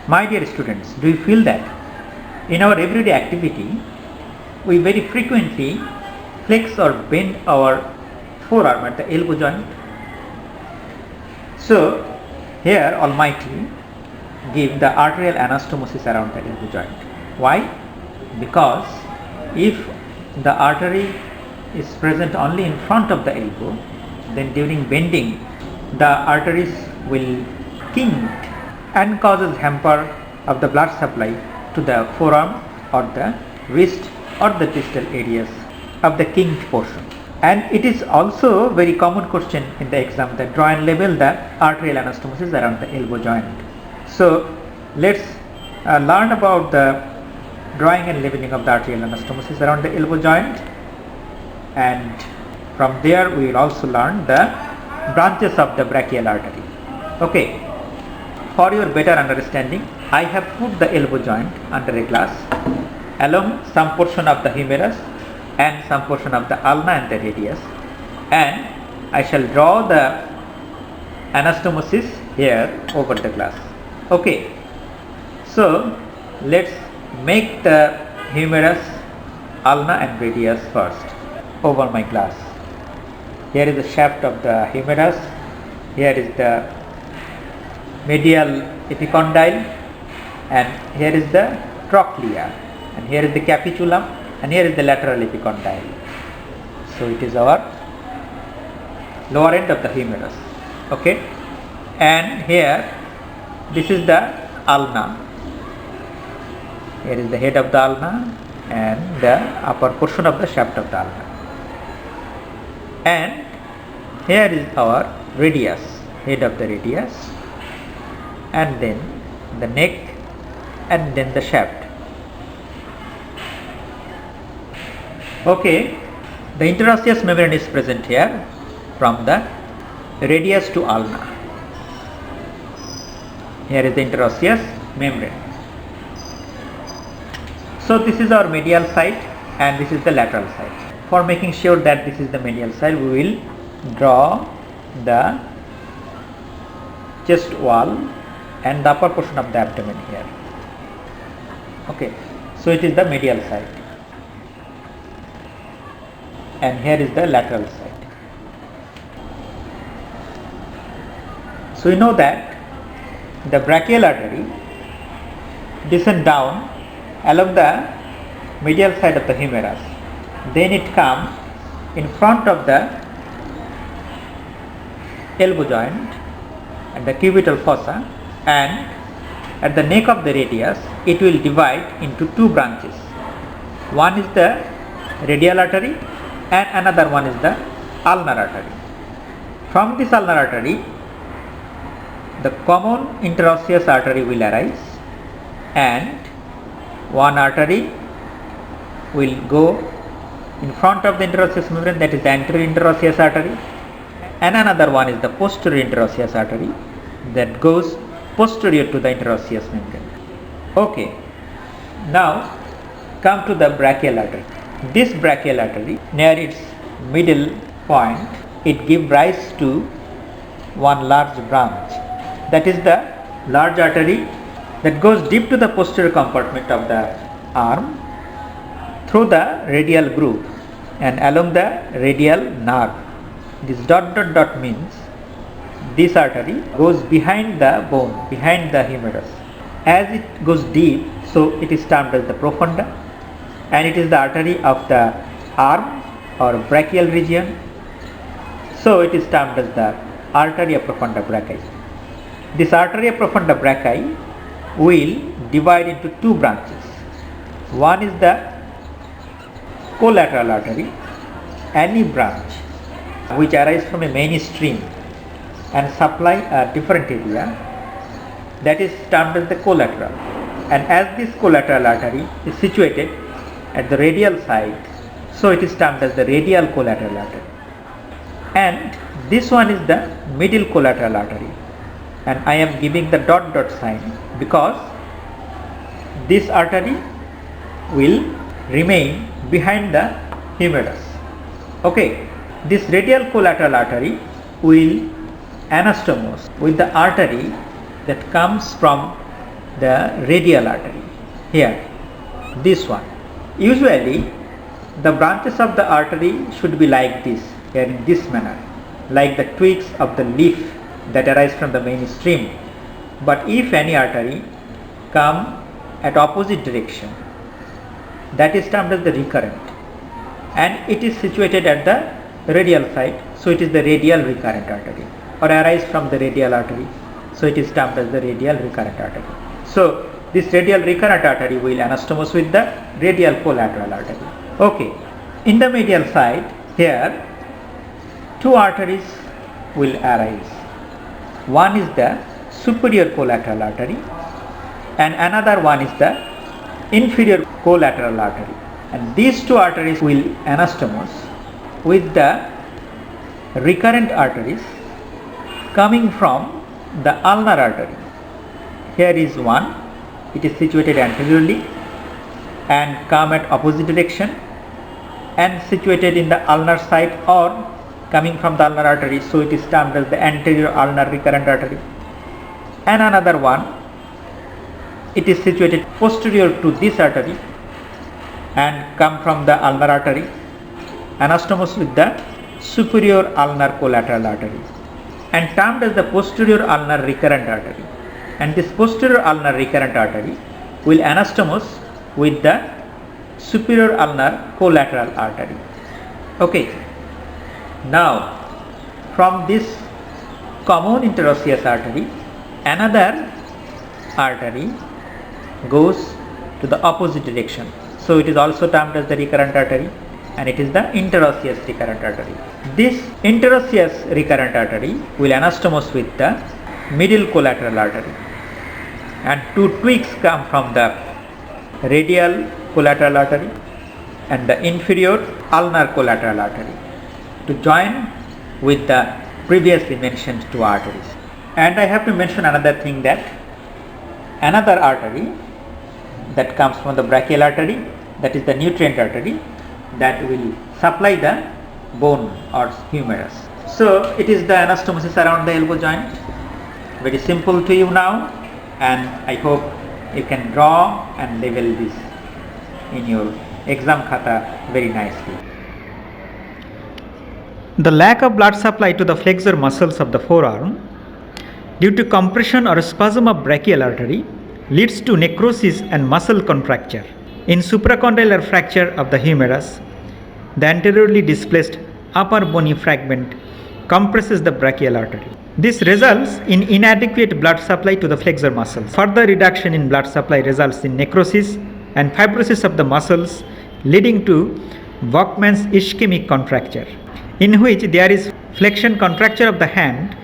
My dear students, do you feel that in our everyday activity we very frequently flex or bend our forearm at the elbow joint? So here Almighty give the arterial anastomosis around the elbow joint. Why? Because if the artery is present only in front of the elbow, then during bending the arteries will kink and causes hamper of the blood supply to the forearm or the wrist or the distal areas of the kinked portion. And it is also very common question in the exam that draw and label the arterial anastomosis around the elbow joint. So let's learn about the drawing and labeling of the arterial anastomosis around the elbow joint, and from there we will also learn the branches of the brachial artery. Okay, for your better understanding, I have put the elbow joint under a glass along some portion of the humerus and some portion of the ulna and the radius, and I shall draw the anastomosis here over the glass. Okay, so let's make the humerus, ulna and radius first over my glass. Here is the shaft of the humerus, here is the medial epicondyle, and here is the trochlea, and here is the capitulum, and here is the lateral epicondyle. So it is our lower end of the humerus. Okay, and here this is the ulna. Here is the head of the ulna and the upper portion of the shaft of the ulna. And here is our radius, head of the radius, and then the neck, and then the shaft. Okay, the interosseous membrane is present here from the radius to ulna. Here is the interosseous membrane. So this is our medial side and this is the lateral side. For making sure that this is the medial side, we will draw the chest wall and the upper portion of the abdomen here. Okay, so it is the medial side, and here is the lateral side. So you know that the brachial artery descends down along the medial side of the humerus, then it comes in front of the elbow joint and the cubital fossa, and at the neck of the radius it will divide into two branches. One is the radial artery and another one is the ulnar artery. From this ulnar artery the common interosseous artery will arise, and one artery will go in front of the interosseous membrane, that is the anterior interosseous artery, and another one is the posterior interosseous artery that goes posterior to the interosseous membrane. Okay, now come to the brachial artery. This brachial artery, near its middle point, it gives rise to one large branch, that is the large artery that goes deep to the posterior compartment of the arm through the radial groove and along the radial nerve. This dot dot dot means this artery goes behind the bone, behind the humerus. As it goes deep, so it is termed as the profunda, and it is the artery of the arm or brachial region. So it is termed as the arteria profunda brachii. This arteria profunda brachii will divide into two branches. One is the collateral artery, any branch which arises from a main stream and supply a different area, that is termed as the collateral. And as this collateral artery is situated at the radial side, so it is termed as the radial collateral artery. And this one is the middle collateral artery, and I am giving the dot dot sign because this artery will remain behind the humerus. Okay, this radial collateral artery will anastomose with the artery that comes from the radial artery. Here, this one. Usually, the branches of the artery should be like this, here in this manner, like the twigs of the leaf that arise from the main stream. But if any artery come at opposite direction, that is termed as the recurrent, and it is situated at the radial side, so it is the radial recurrent artery, or arise from the radial artery, so it is termed as the radial recurrent artery. So this radial recurrent artery will anastomose with the radial collateral artery. Okay, in the medial side, here two arteries will arise. One is the superior collateral artery and another one is the inferior collateral artery, and these two arteries will anastomose with the recurrent arteries coming from the ulnar artery. Here is one, it is situated anteriorly and come at opposite direction and situated in the ulnar side or coming from the ulnar artery, so it is termed as the anterior ulnar recurrent artery. And another one, it is situated posterior to this artery and come from the ulnar artery, anastomose with the superior ulnar collateral artery and termed as the posterior ulnar recurrent artery. And this posterior ulnar recurrent artery will anastomose with the superior ulnar collateral artery. Okay. Now, from this common interosseous artery, another artery goes to the opposite direction. So it is also termed as the recurrent artery, and it is the interosseous recurrent artery. This interosseous recurrent artery will anastomose with the middle collateral artery, and two twigs come from the radial collateral artery and the inferior ulnar collateral artery to join with the previously mentioned two arteries. And I have to mention another thing, that another artery that comes from the brachial artery, that is the nutrient artery, that will supply the bone or humerus. So it is the anastomosis around the elbow joint. Very simple to you now, and I hope you can draw and label this in your exam khata very nicely. The lack of blood supply to the flexor muscles of the forearm due to compression or spasm of brachial artery leads to necrosis and muscle contracture. In supracondylar fracture of the humerus, the anteriorly displaced upper bony fragment compresses the brachial artery. This results in inadequate blood supply to the flexor muscles. Further reduction in blood supply results in necrosis and fibrosis of the muscles, leading to Bachmann's ischemic contracture, in which there is flexion contracture of the hand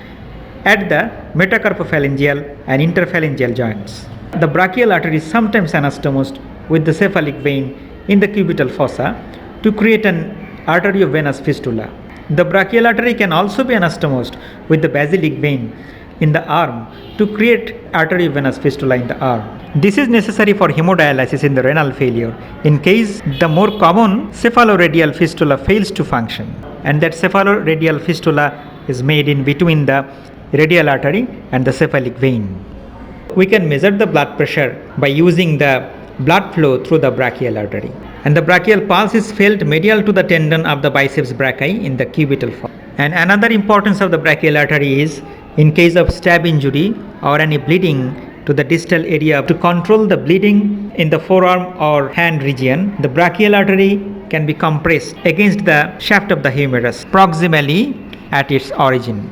at the metacarpophalangeal and interphalangeal joints. The brachial artery is sometimes anastomosed with the cephalic vein in the cubital fossa to create an arteriovenous fistula. The brachial artery can also be anastomosed with the basilic vein in the arm to create arteriovenous fistula in the arm. This is necessary for hemodialysis in the renal failure in case the more common cephaloradial fistula fails to function, and that cephaloradial fistula is made in between the radial artery and the cephalic vein. We can measure the blood pressure by using the blood flow through the brachial artery, and the brachial pulse is felt medial to the tendon of the biceps brachii in the cubital fossa. And another importance of the brachial artery is in case of stab injury or any bleeding to the distal area. To control the bleeding in the forearm or hand region, the brachial artery can be compressed against the shaft of the humerus proximally at its origin.